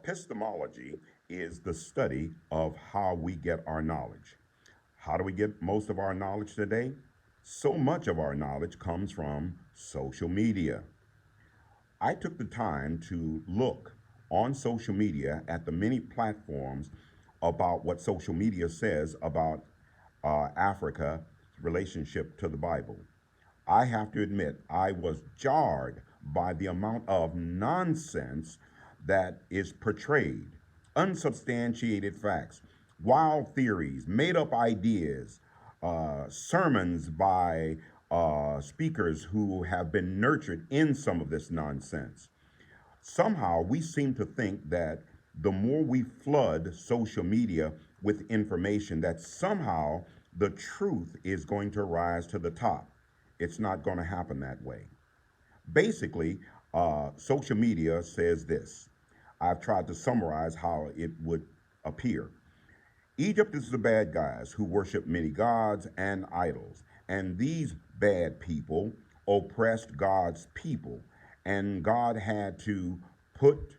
Epistemology is the study of how we get our knowledge. How do we get most of our knowledge today? So much of our knowledge comes from social media. I took the time to look on social media at the many platforms about what social media says about Africa's relationship to the Bible. I have to admit, I was jarred by the amount of nonsense that is portrayed, unsubstantiated facts, wild theories, made up ideas, sermons by speakers who have been nurtured in some of this nonsense. Somehow we seem to think that the more we flood social media with information, that somehow the truth is going to rise to the top. It's not going to happen that way. Basically, social media says this. I've tried to summarize how it would appear. Egypt is the bad guys who worship many gods and idols. And these bad people oppressed God's people. And God had to put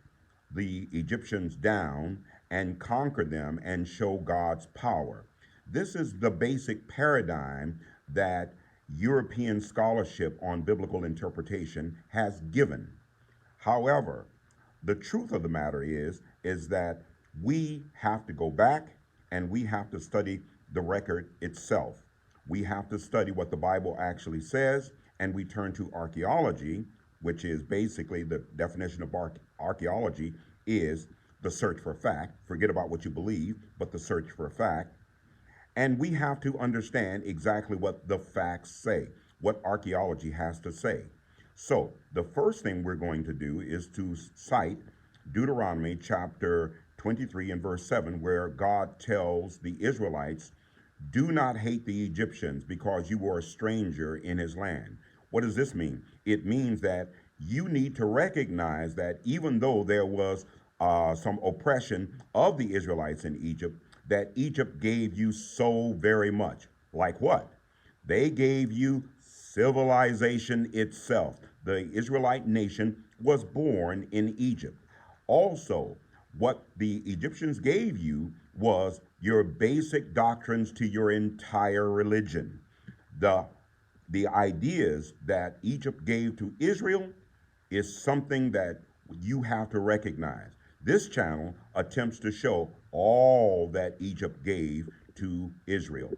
the Egyptians down and conquer them and show God's power. This is the basic paradigm that European scholarship on biblical interpretation has given. However, the truth of the matter is that we have to go back and we have to study the record itself. We have to study what the Bible actually says, and we turn to archaeology, which is basically the definition of archaeology is the search for fact. Forget about what you believe, but the search for fact. And we have to understand exactly what the facts say, what archaeology has to say. So, the first thing we're going to do is to cite Deuteronomy chapter 23 and verse 7, where God tells the Israelites, do not hate the Egyptians because you were a stranger in his land. What does this mean? It means that you need to recognize that even though there was some oppression of the Israelites in Egypt, that Egypt gave you so very much. Like what? They gave you civilization itself. The Israelite nation was born in Egypt. Also, what the Egyptians gave you was your basic doctrines to your entire religion. The, the ideas that Egypt gave to Israel is something that you have to recognize. This channel attempts to show all that Egypt gave to Israel.